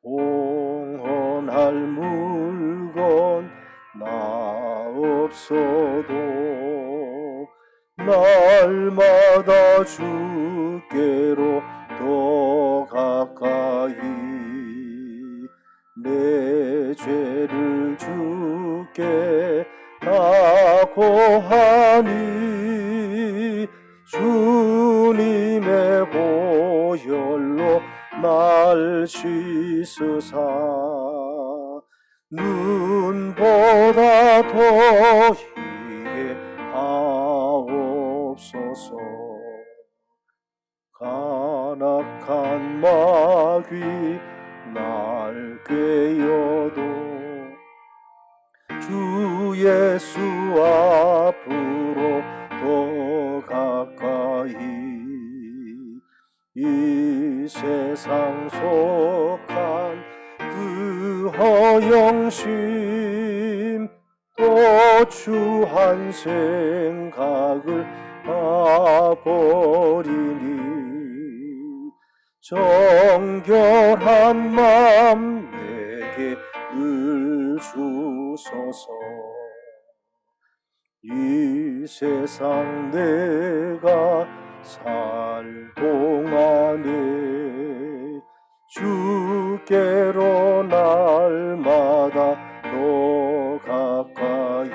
봉헌할 물건 나 없어도 날마다 주께로 더 가까이 내 죄를 주께 다 고하니 주님의 보혈로 날 씻으사 눈보다 더 희게 하옵소서. 간악한 마귀 날 꾀어도 주 예수 앞으로 더 가까이 이 세상 속한 그 허영심 또 추한 생각을 놔버리니 정결한 맘 내게 늘 주소서. 이 세상 내가 살 동안에 주께로 날마다 더 가까이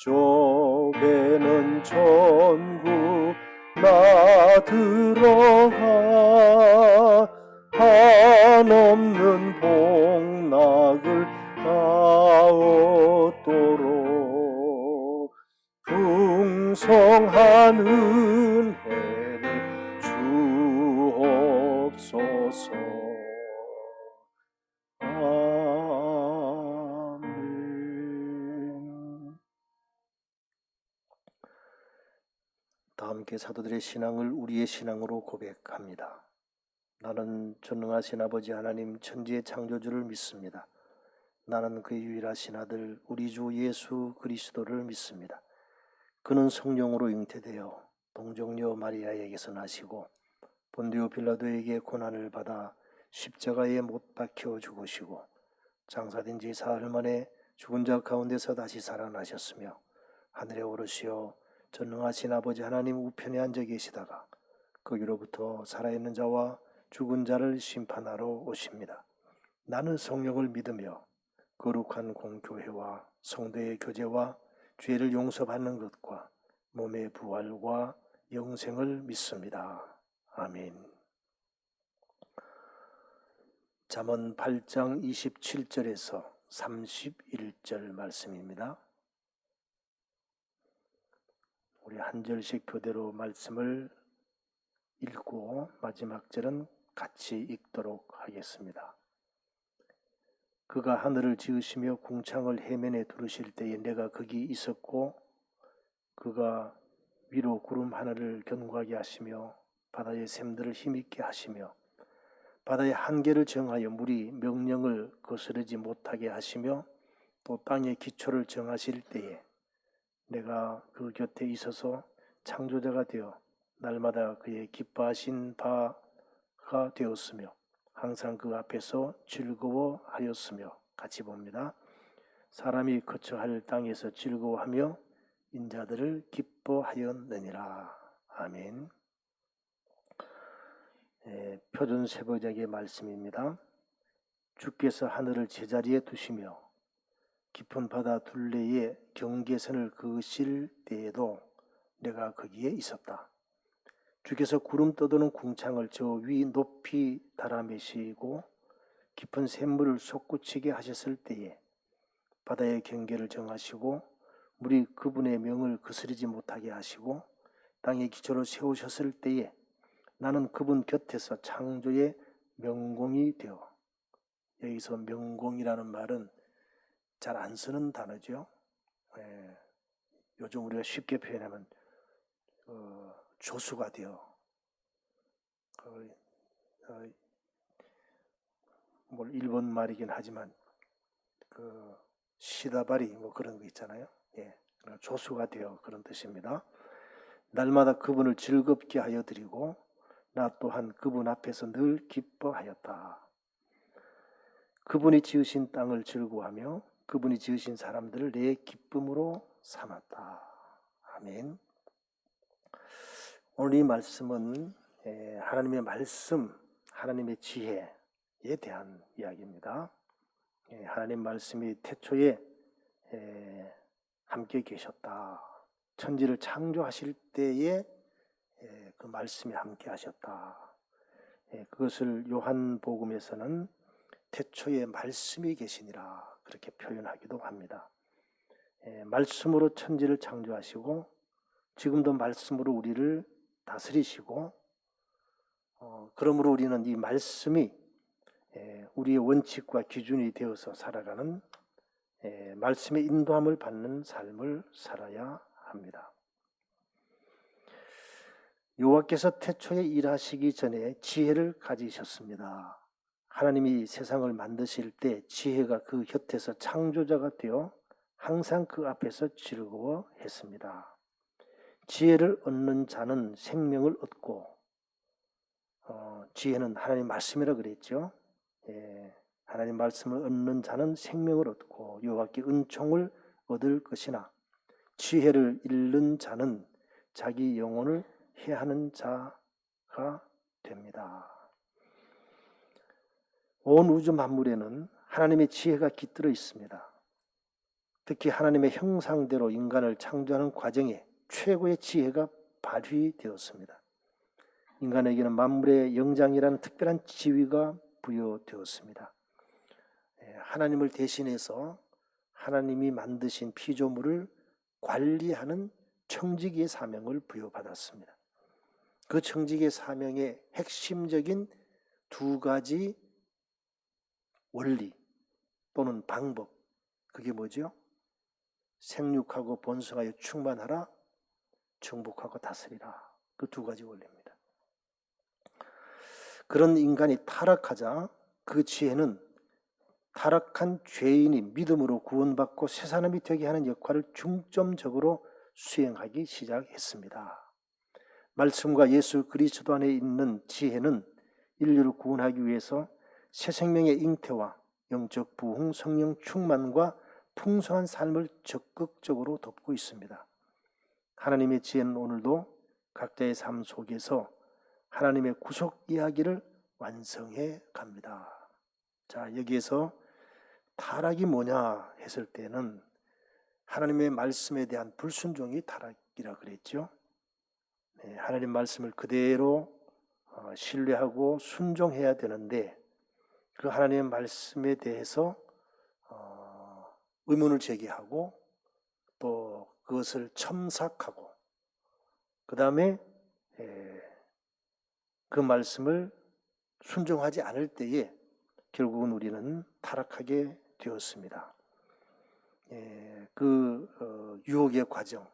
좁에는 천국 나 들어가 한없는 복락을 다 얻도록 풍성한 은혜를 주옵소서. 아멘. 다 함께 사도들의 신앙을 우리의 신앙으로 고백합니다. 나는 전능하신 아버지 하나님 천지의 창조주를 믿습니다. 나는 그의 유일하신 아들 우리 주 예수 그리스도를 믿습니다. 그는 성령으로 잉태되어 동정녀 마리아에게서 나시고 본디오 빌라도에게 고난을 받아 십자가에 못 박혀 죽으시고 장사된 지 사흘 만에 죽은 자 가운데서 다시 살아나셨으며 하늘에 오르시어 전능하신 아버지 하나님 우편에 앉아 계시다가 거기로부터 살아있는 자와 죽은 자를 심판하러 오십니다. 나는 성령을 믿으며 거룩한 공교회와 성도의 교제와 죄를 용서받는 것과 몸의 부활과 영생을 믿습니다. 아멘. 잠언 8장 27절에서 31절 말씀입니다. 우리 한 절씩 교대로 말씀을 읽고 마지막 절은 같이 읽도록 하겠습니다. 그가 하늘을 지으시며 궁창을 해면에 두르실 때에 내가 거기 있었고 그가 위로 구름 하늘을 견고하게 하시며 바다의 샘들을 힘있게 하시며 바다의 한계를 정하여 물이 명령을 거스르지 못하게 하시며 또 땅의 기초를 정하실 때에 내가 그 곁에 있어서 창조자가 되어 날마다 그의 기뻐하신 바가 되었으며 항상 그 앞에서 즐거워하였으며 같이 봅니다. 사람이 거처할 땅에서 즐거워하며 인자들을 기뻐하였느니라. 아멘. 표준 세번역의 말씀입니다. 주께서 하늘을 제자리에 두시며 깊은 바다 둘레에 경계선을 그으실 때에도 내가 거기에 있었다. 주께서 구름 떠도는 궁창을 저 위 높이 달아매시고 깊은 샘물을 솟구치게 하셨을 때에 바다의 경계를 정하시고 물이 그분의 명을 거스르지 못하게 하시고 땅의 기초를 세우셨을 때에 나는 그분 곁에서 창조의 명공이 되어, 여기서 명공이라는 말은 잘 안 쓰는 단어죠. 요즘 우리가 쉽게 표현하면 조수가 되어, 일본 말이긴 하지만 시다바리 그런 거 있잖아요. 조수가 되어 그런 뜻입니다. 날마다 그분을 즐겁게 하여 드리고 나 또한 그분 앞에서 늘 기뻐하였다. 그분이 지으신 땅을 즐거워하며 그분이 지으신 사람들을 내 기쁨으로 삼았다. 아멘. 오늘 이 말씀은 하나님의 말씀, 하나님의 지혜에 대한 이야기입니다. 하나님 말씀이 태초에 함께 계셨다. 천지를 창조하실 때에 그 말씀이 함께 하셨다. 그것을 요한복음에서는 태초에 말씀이 계시니라 그렇게 표현하기도 합니다. 말씀으로 천지를 창조하시고 지금도 말씀으로 우리를 다스리시고 그러므로 우리는 이 말씀이 우리의 원칙과 기준이 되어서 살아가는 말씀의 인도함을 받는 삶을 살아야 합니다. 여호와께서 태초에 일하시기 전에 지혜를 가지셨습니다. 하나님이 세상을 만드실 때 지혜가 그 곁에서 창조자가 되어 항상 그 앞에서 즐거워했습니다. 지혜를 얻는 자는 생명을 얻고 지혜는 하나님 말씀이라 그랬죠. 하나님 말씀을 얻는 자는 생명을 얻고 여호와께 은총을 얻을 것이나 지혜를 잃는 자는 자기 영혼을 해하는 자가 됩니다. 온 우주 만물에는 하나님의 지혜가 깃들어 있습니다. 특히 하나님의 형상대로 인간을 창조하는 과정에 최고의 지혜가 발휘되었습니다. 인간에게는 만물의 영장이라는 특별한 지위가 부여되었습니다. 하나님을 대신해서 하나님이 만드신 피조물을 관리하는 청지기의 사명을 부여받았습니다. 그 청지기의 사명의 핵심적인 두 가지 원리 또는 방법, 그게 뭐죠? 생육하고 번성하여 충만하라, 정복하고 다스리라. 그 두 가지 원리입니다. 그런 인간이 타락하자 그 지혜는 타락한 죄인이 믿음으로 구원받고 새 사람이 되게 하는 역할을 중점적으로 수행하기 시작했습니다. 말씀과 예수 그리스도 안에 있는 지혜는 인류를 구원하기 위해서 새 생명의 잉태와 영적 부흥, 성령 충만과 풍성한 삶을 적극적으로 돕고 있습니다. 하나님의 지혜는 오늘도 각자의 삶 속에서 하나님의 구속 이야기를 완성해 갑니다. 자, 여기에서 타락이 뭐냐 했을 때는 하나님의 말씀에 대한 불순종이 타락이라 그랬죠. 하나님 말씀을 그대로 신뢰하고 순종해야 되는데 그 하나님의 말씀에 대해서 의문을 제기하고 또 그것을 첨삭하고 그 다음에 그 말씀을 순종하지 않을 때에 결국은 우리는 타락하게 되었습니다. 그 유혹의 과정,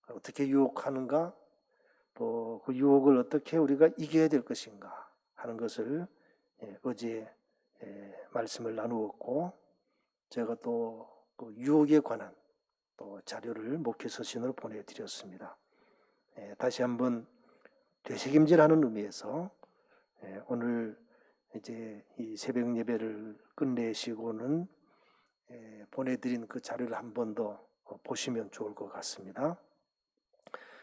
어떻게 유혹하는가, 또 그 유혹을 어떻게 우리가 이겨야 될 것인가 하는 것을 어제 말씀을 나누었고, 제가 또 그 유혹에 관한 또 자료를 목회 서신으로 보내드렸습니다. 다시 한번 되새김질하는 의미에서 오늘 이제 이 새벽 예배를 끝내시고는 보내드린 그 자료를 한 번 더 보시면 좋을 것 같습니다.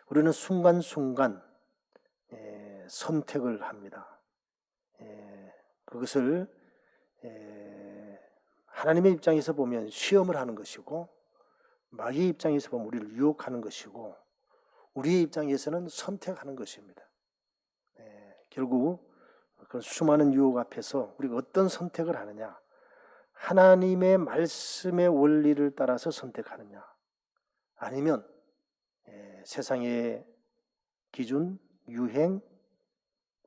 우리는 순간순간 선택을 합니다. 그것을 하나님의 입장에서 보면 시험을 하는 것이고 마귀의 입장에서 보면 우리를 유혹하는 것이고 우리의 입장에서는 선택하는 것입니다. 결국 그런 수많은 유혹 앞에서 우리가 어떤 선택을 하느냐, 하나님의 말씀의 원리를 따라서 선택하느냐, 아니면 세상의 기준, 유행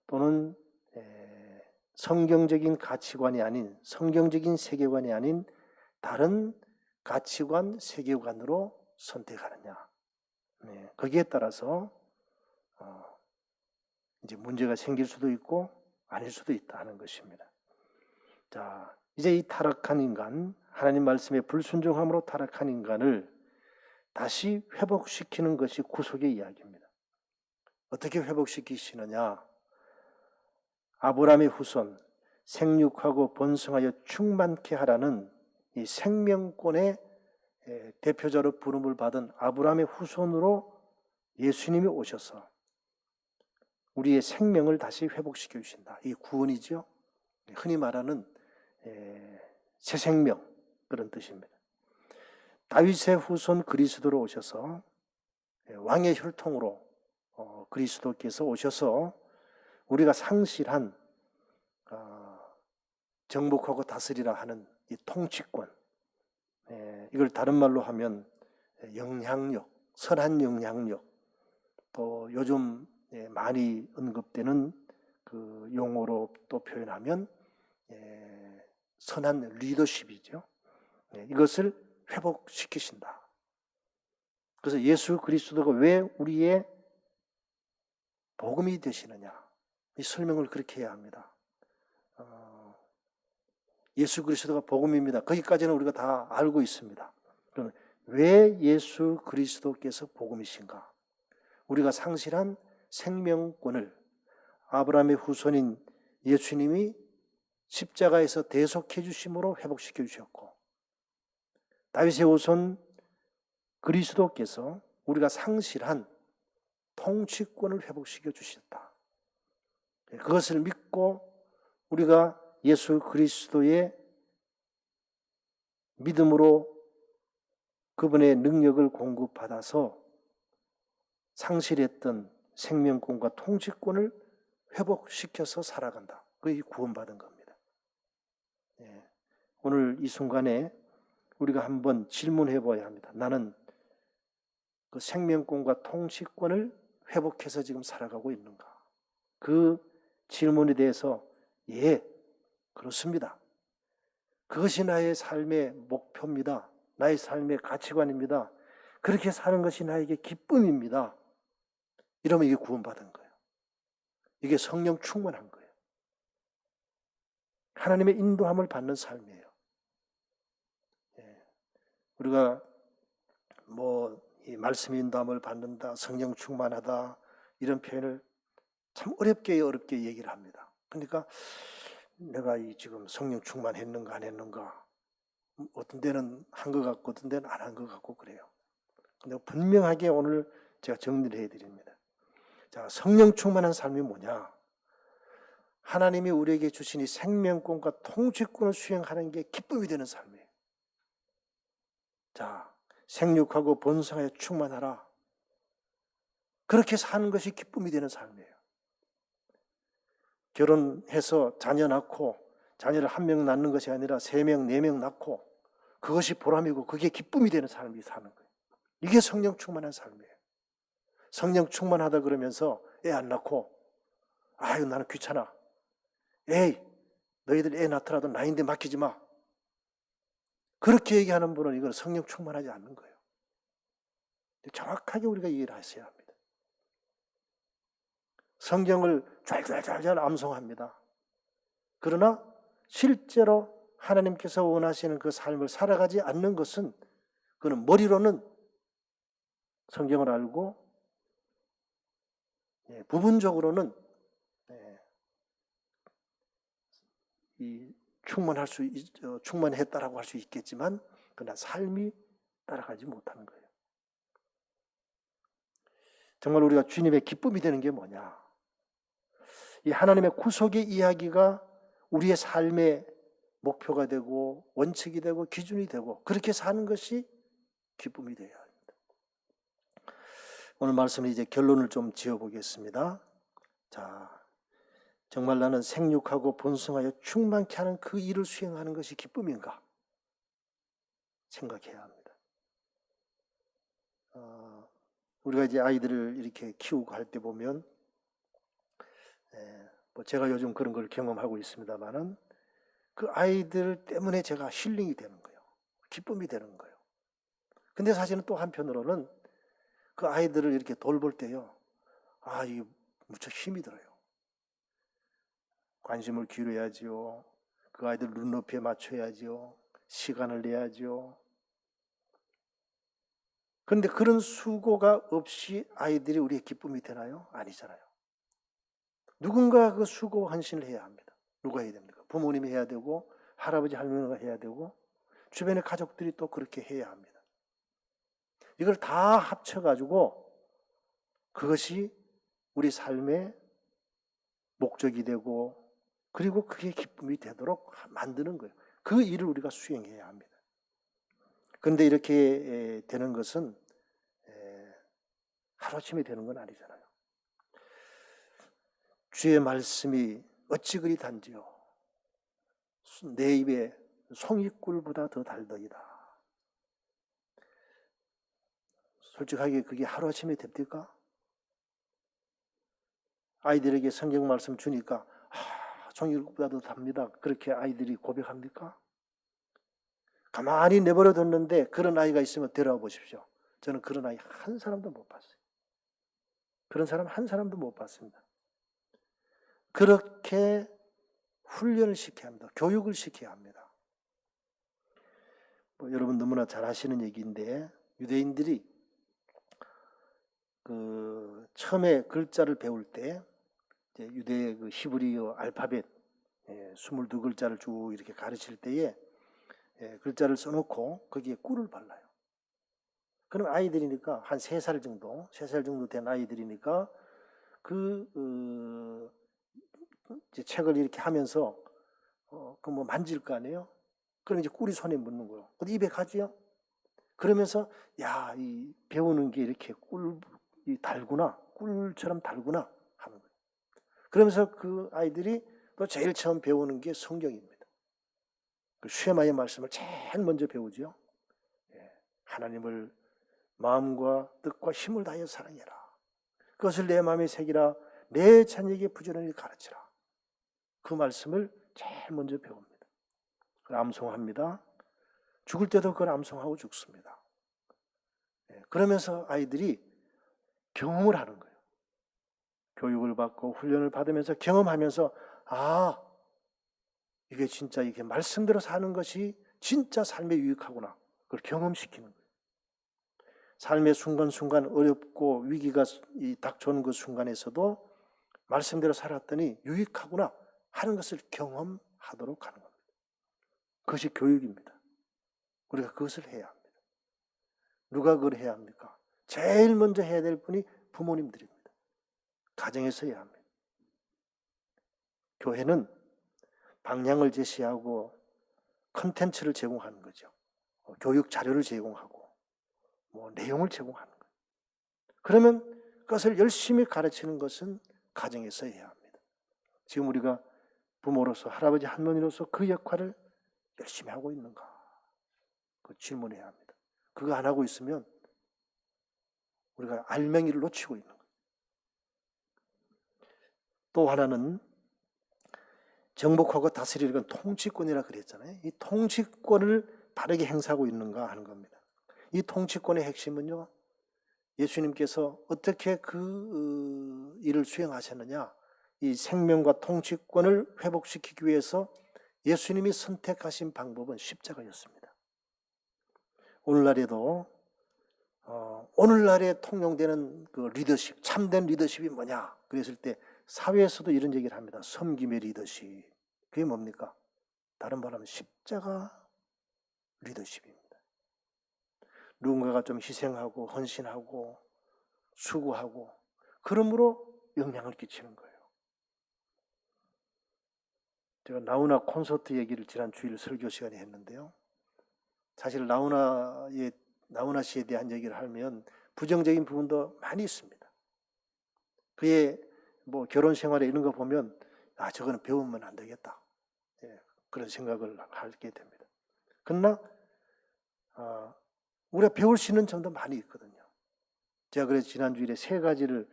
또는 성경적인 가치관이 아닌, 성경적인 세계관이 아닌 다른 가치관, 세계관으로 선택하느냐, 거기에 따라서 이제 문제가 생길 수도 있고 아닐 수도 있다 하는 것입니다. 자, 이제 이 타락한 인간, 하나님 말씀에 불순종함으로 타락한 인간을 다시 회복시키는 것이 구속의 이야기입니다. 어떻게 회복시키시느냐? 아브라함의 후손, 생육하고 번성하여 충만케 하라는 이 생명권의 대표자로 부름을 받은 아브라함의 후손으로 예수님이 오셔서 우리의 생명을 다시 회복시켜 주신다. 이게 구원이죠. 흔히 말하는 새 생명, 그런 뜻입니다. 다윗의 후손 그리스도로 오셔서 왕의 혈통으로 그리스도께서 오셔서 우리가 상실한 정복하고 다스리라 하는 이 통치권, 이걸 다른 말로 하면 영향력, 선한 영향력, 또 요즘 많이 언급되는 그 용어로 또 표현하면 선한 리더십이죠. 이것을 회복시키신다. 그래서 예수 그리스도가 왜 우리의 복음이 되시느냐, 이 설명을 그렇게 해야 합니다. 예수 그리스도가 복음입니다. 거기까지는 우리가 다 알고 있습니다. 그러면 왜 예수 그리스도께서 복음이신가? 우리가 상실한 생명권을 아브라함의 후손인 예수님이 십자가에서 대속해 주심으로 회복시켜 주셨고, 다윗의 후손 그리스도께서 우리가 상실한 통치권을 회복시켜 주셨다. 그것을 믿고 우리가 예수 그리스도의 믿음으로 그분의 능력을 공급받아서 상실했던 생명권과 통치권을 회복시켜서 살아간다. 그게 구원받은 겁니다. 오늘 이 순간에 우리가 한번 질문해 봐야 합니다. 나는 그 생명권과 통치권을 회복해서 지금 살아가고 있는가? 그 질문에 대해서 그렇습니다. 그것이 나의 삶의 목표입니다. 나의 삶의 가치관입니다. 그렇게 사는 것이 나에게 기쁨입니다. 이러면 이게 구원받은 거예요. 이게 성령 충만한 거예요. 하나님의 인도함을 받는 삶이에요. 우리가 이 말씀 인도함을 받는다, 성령 충만하다, 이런 표현을 참 어렵게 얘기를 합니다. 그러니까 내가 지금 성령 충만했는가 안 했는가, 어떤 데는 한 것 같고 어떤 데는 안 한 것 같고 그래요. 근데 분명하게 오늘 제가 정리를 해드립니다. 자, 성령 충만한 삶이 뭐냐? 하나님이 우리에게 주신 이 생명권과 통치권을 수행하는 게 기쁨이 되는 삶이에요. 자, 생육하고 번성하여 충만하라. 그렇게 사는 것이 기쁨이 되는 삶이에요. 결혼해서 자녀 낳고, 자녀를 한 명 낳는 것이 아니라 3명, 4명 낳고, 그것이 보람이고 그게 기쁨이 되는 삶이 사는 거예요. 이게 성령 충만한 삶이에요. 성령 충만하다 그러면서 애 안 낳고, 아유 나는 귀찮아, 에이 너희들 애 낳더라도 나인데 맡기지 마, 그렇게 얘기하는 분은 이건 성령 충만하지 않는 거예요. 정확하게 우리가 이해를 하셔야 합니다. 성경을 잘 암송합니다. 그러나 실제로 하나님께서 원하시는 그 삶을 살아가지 않는 것은, 그는 머리로는 성경을 알고 부분적으로는 충만했다라고 할 수 있겠지만 그러나 삶이 따라가지 못하는 거예요. 정말 우리가 주님의 기쁨이 되는 게 뭐냐? 이 하나님의 구속의 이야기가 우리의 삶의 목표가 되고 원칙이 되고 기준이 되고 그렇게 사는 것이 기쁨이 되어야 합니다. 오늘 말씀은 이제 결론을 좀 지어보겠습니다. 자, 정말 나는 생육하고 번성하여 충만케 하는 그 일을 수행하는 것이 기쁨인가? 생각해야 합니다. 우리가 이제 아이들을 이렇게 키우고 할 때 보면, 제가 요즘 그런 걸 경험하고 있습니다만은, 그 아이들 때문에 제가 힐링이 되는 거예요. 기쁨이 되는 거예요. 근데 사실은 또 한편으로는 그 아이들을 이렇게 돌볼 때요, 이게 무척 힘이 들어요. 관심을 기울여야지요. 그 아이들 눈높이에 맞춰야지요. 시간을 내야지요. 그런데 그런 수고가 없이 아이들이 우리의 기쁨이 되나요? 아니잖아요. 누군가 그 수고 헌신을 해야 합니다. 누가 해야 됩니까? 부모님이 해야 되고 할아버지 할머니가 해야 되고 주변의 가족들이 또 그렇게 해야 합니다. 이걸 다 합쳐가지고 그것이 우리 삶의 목적이 되고 그리고 그게 기쁨이 되도록 만드는 거예요. 그 일을 우리가 수행해야 합니다. 그런데 이렇게 되는 것은 하루아침에 되는 건 아니잖아요. 주의 말씀이 어찌 그리 단지요. 내 입에 송이꿀보다 더 달더이다. 솔직하게 그게 하루아침에 됩니까? 아이들에게 성경 말씀 주니까 송이꿀보다 더 답니다. 그렇게 아이들이 고백합니까? 가만히 내버려 뒀는데 그런 아이가 있으면 데려와 보십시오. 저는 그런 아이 한 사람도 못 봤어요. 그런 사람 한 사람도 못 봤습니다. 그렇게 훈련을 시켜야 합니다. 교육을 시켜야 합니다. 여러분 너무나 잘 아시는 얘기인데 유대인들이 처음에 글자를 배울 때 이제 유대의 그 히브리어 알파벳 22글자를 쭉 이렇게 가르칠 때에 글자를 써놓고 거기에 꿀을 발라요. 그럼 아이들이니까 한 3살 정도 된 아이들이니까 이제 책을 이렇게 하면서 뭐 만질 거 아니에요? 그럼 이제 꿀이 손에 묻는 거예요. 근데 입에 가지요? 그러면서 이 배우는 게 이렇게 꿀이 달구나, 꿀처럼 달구나 하는 거예요. 그러면서 그 아이들이 또 제일 처음 배우는 게 성경입니다. 그 쉐마의 말씀을 제일 먼저 배우죠. 하나님을 마음과 뜻과 힘을 다하여 사랑해라. 그것을 내 마음에 새기라. 내 자녀에게 부지런히 가르치라. 그 말씀을 제일 먼저 배웁니다. 그걸 암송합니다. 죽을 때도 그걸 암송하고 죽습니다. 그러면서 아이들이 경험을 하는 거예요. 교육을 받고 훈련을 받으면서 경험하면서 이게 진짜 이게 말씀대로 사는 것이 진짜 삶에 유익하구나. 그걸 경험시키는 거예요. 삶의 순간순간 어렵고 위기가 닥쳐오는 그 순간에서도 말씀대로 살았더니 유익하구나 하는 것을 경험하도록 하는 겁니다. 그것이 교육입니다. 우리가 그것을 해야 합니다. 누가 그걸 해야 합니까? 제일 먼저 해야 될 분이 부모님들입니다. 가정에서 해야 합니다. 교회는 방향을 제시하고 컨텐츠를 제공하는 거죠. 교육 자료를 제공하고 내용을 제공하는 거예요. 그러면 그것을 열심히 가르치는 것은 가정에서 해야 합니다. 지금 우리가 부모로서 할아버지 할머니로서 그 역할을 열심히 하고 있는가? 그 질문해야 합니다. 그거 안 하고 있으면 우리가 알맹이를 놓치고 있는 거예요. 또 하나는 정복하고 다스리는 건 통치권이라 그랬잖아요. 이 통치권을 바르게 행사하고 있는가 하는 겁니다. 이 통치권의 핵심은요, 예수님께서 어떻게 그 일을 수행하셨느냐, 이 생명과 통치권을 회복시키기 위해서 예수님이 선택하신 방법은 십자가였습니다. 오늘날에도 오늘날에 통용되는 그 리더십, 참된 리더십이 뭐냐 그랬을 때 사회에서도 이런 얘기를 합니다. 섬김의 리더십. 그게 뭡니까? 다른 말하면 십자가 리더십입니다. 누군가가 좀 희생하고 헌신하고 수고하고 그러므로 영향을 끼치는 거예요. 제가 나훈아 콘서트 얘기를 지난 주일 설교 시간에 했는데요. 사실 나훈아 씨에 대한 얘기를 하면 부정적인 부분도 많이 있습니다. 그의 결혼 생활에 이런 거 보면 저거는 배우면 안 되겠다. 그런 생각을 하게 됩니다. 그러나 우리가 배울 수 있는 점도 많이 있거든요. 제가 그래서 지난주일에 3가지를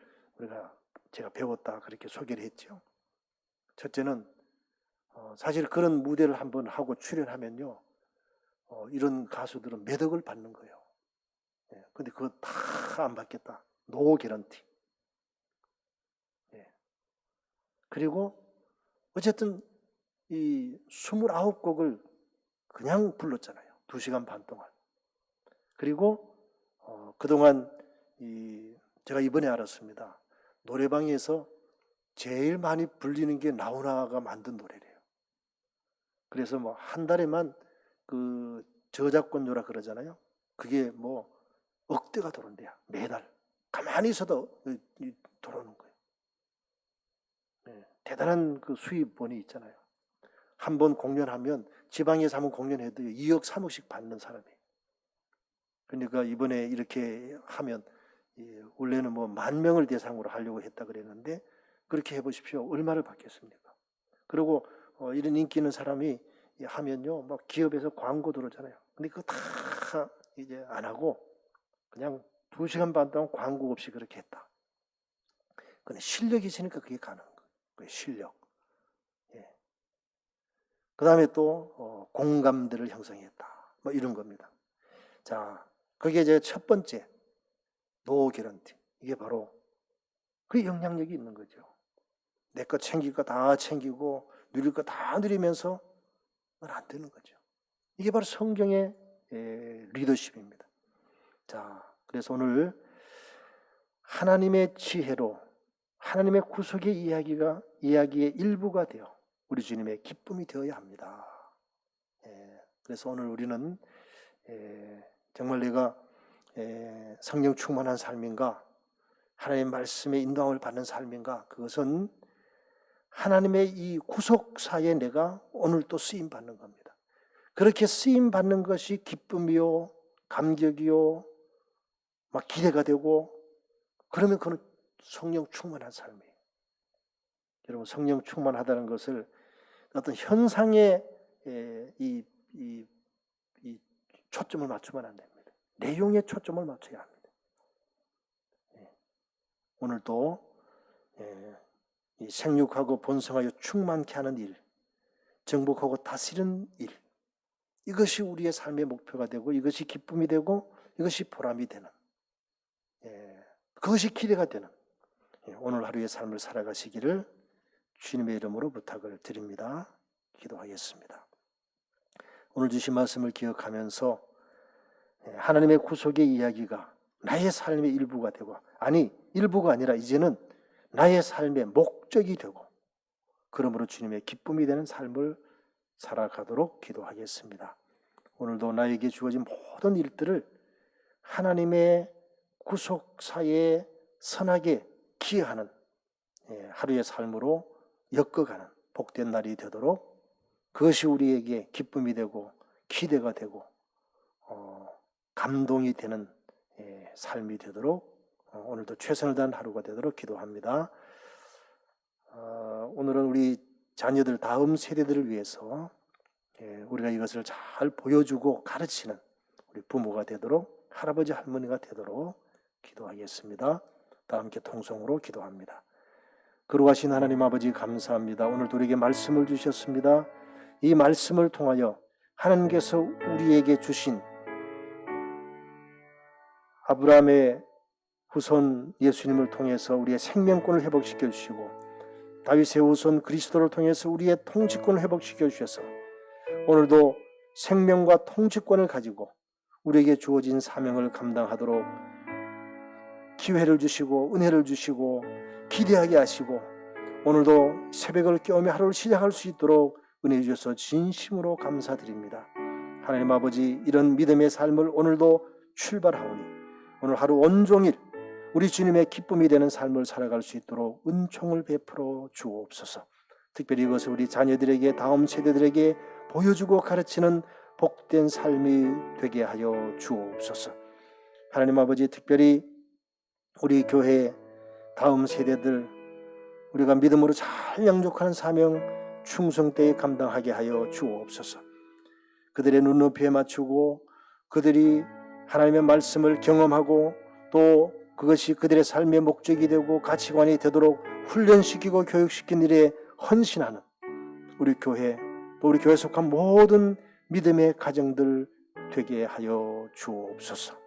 제가 배웠다 그렇게 소개를 했죠. 첫째는 사실 그런 무대를 한번 하고 출연하면요, 이런 가수들은 매덕을 받는 거예요. 근데 그거 다 안 받겠다. 노 개런티. 그리고 어쨌든 이 29곡을 그냥 불렀잖아요. 2시간 반 동안. 그리고 그동안 제가 이번에 알았습니다. 노래방에서 제일 많이 불리는 게 나훈아가 만든 노래래요. 그래서 뭐 한 달에만 그 저작권료라 그러잖아요. 그게 뭐 억대가 들어온대요. 매달. 가만히 있어도 들어오는 거예요. 네, 대단한 그 수입원이 있잖아요. 한 번 공연하면 지방에서 한번 공연해도 2억 3억씩 받는 사람이에요. 그러니까 이번에 이렇게 하면 원래는 뭐 10,000명을 대상으로 하려고 했다 그랬는데 그렇게 해보십시오. 얼마를 받겠습니까? 그리고 이런 인기 있는 사람이 하면요, 막 기업에서 광고 들어오잖아요. 근데 그거 다 이제 안 하고 그냥 2시간 반 동안 광고 없이 그렇게 했다. 근데 실력이 있으니까 그게 가능한 거예요. 그 실력. 예. 그 다음에 또 공감대를 형성했다. 뭐 이런 겁니다. 자, 그게 이제 첫 번째 노 개런티. 이게 바로 그 영향력이 있는 거죠. 내 거 챙길 거 다 챙기고 누릴 거 다 누리면서 그건 안 되는 거죠. 이게 바로 성경의 리더십입니다. 자, 그래서 오늘 하나님의 지혜로 하나님의 구속의 이야기의 일부가 되어 우리 주님의 기쁨이 되어야 합니다. 그래서 오늘 우리는 정말 내가 성령 충만한 삶인가, 하나님의 말씀의 인도함을 받는 삶인가, 그것은 하나님의 이 구속사에 내가 오늘 또 쓰임 받는 겁니다. 그렇게 쓰임 받는 것이 기쁨이요, 감격이요, 막 기대가 되고, 그러면 그는 성령 충만한 삶이에요. 여러분, 성령 충만하다는 것을 어떤 현상에 이 초점을 맞추면 안 됩니다. 내용에 초점을 맞춰야 합니다. 오늘도 이 생육하고 번성하여 충만케 하는 일, 정복하고 다스리는 일, 이것이 우리의 삶의 목표가 되고 이것이 기쁨이 되고 이것이 보람이 되는, 그것이 기대가 되는 오늘 하루의 삶을 살아가시기를 주님의 이름으로 부탁을 드립니다. 기도하겠습니다. 오늘 주신 말씀을 기억하면서 하나님의 구속의 이야기가 나의 삶의 일부가 되고, 아니 일부가 아니라 이제는 나의 삶의 목적이 되고, 그러므로 주님의 기쁨이 되는 삶을 살아가도록 기도하겠습니다. 오늘도 나에게 주어진 모든 일들을 하나님의 구속사에 선하게 기여하는 하루의 삶으로 엮어가는 복된 날이 되도록, 그것이 우리에게 기쁨이 되고 기대가 되고 감동이 되는 삶이 되도록 오늘도 최선을 다한 하루가 되도록 기도합니다. 오늘은 우리 자녀들, 다음 세대들을 위해서 우리가 이것을 잘 보여주고 가르치는 우리 부모가 되도록, 할아버지 할머니가 되도록 기도하겠습니다. 다 함께 통성으로 기도합니다. 거룩하신 하나님 아버지, 감사합니다. 오늘도 우리에게 말씀을 주셨습니다. 이 말씀을 통하여 하나님께서 우리에게 주신 아브라함의 후손 예수님을 통해서 우리의 생명권을 회복시켜 주시고, 다윗의 후손 그리스도를 통해서 우리의 통치권을 회복시켜 주셔서 오늘도 생명과 통치권을 가지고 우리에게 주어진 사명을 감당하도록 기회를 주시고 은혜를 주시고 기대하게 하시고, 오늘도 새벽을 깨우며 하루를 시작할 수 있도록 은혜 주셔서 진심으로 감사드립니다. 하나님 아버지, 이런 믿음의 삶을 오늘도 출발하오니 오늘 하루 온종일 우리 주님의 기쁨이 되는 삶을 살아갈 수 있도록 은총을 베풀어 주옵소서. 특별히 이것을 우리 자녀들에게, 다음 세대들에게 보여주고 가르치는 복된 삶이 되게 하여 주옵소서. 하나님 아버지, 특별히 우리 교회 다음 세대들, 우리가 믿음으로 잘 양육하는 사명 충성 때에 감당하게 하여 주옵소서. 그들의 눈높이에 맞추고 그들이 하나님의 말씀을 경험하고 또 그것이 그들의 삶의 목적이 되고 가치관이 되도록 훈련시키고 교육시킨 일에 헌신하는 우리 교회, 또 우리 교회에 속한 모든 믿음의 가정들 되게 하여 주옵소서.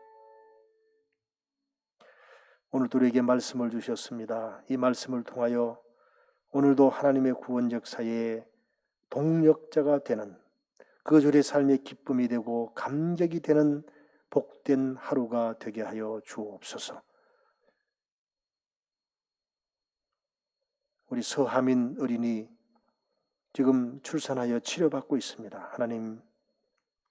오늘도 우리에게 말씀을 주셨습니다. 이 말씀을 통하여 오늘도 하나님의 구원 역사에 동력자가 되는, 그 우리의 삶의 기쁨이 되고 감격이 되는 복된 하루가 되게 하여 주옵소서. 우리 서하민 어린이 지금 출산하여 치료받고 있습니다. 하나님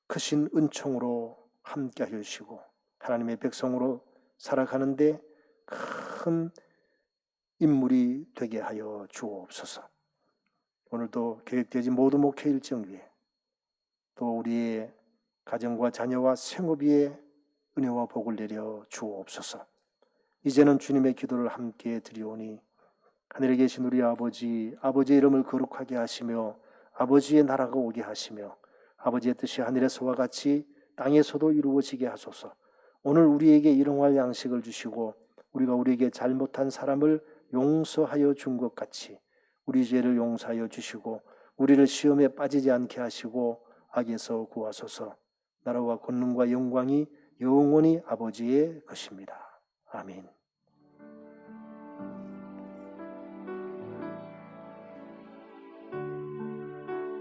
크신 은총으로 함께 해주시고 하나님의 백성으로 살아가는데 큰 인물이 되게 하여 주옵소서. 오늘도 계획되지 모든 목회 일정 위에 또 우리의 가정과 자녀와 생업 위에 은혜와 복을 내려 주옵소서. 이제는 주님의 기도를 함께 드리오니 하늘에 계신 우리 아버지의 이름을 거룩하게 하시며 아버지의 나라가 오게 하시며 아버지의 뜻이 하늘에서와 같이 땅에서도 이루어지게 하소서. 오늘 우리에게 일용할 양식을 주시고 우리가 우리에게 잘못한 사람을 용서하여 준 것 같이 우리 죄를 용서하여 주시고 우리를 시험에 빠지지 않게 하시고 악에서 구하소서. 나라와 권능과 영광이 영원히 아버지의 것입니다. 아멘.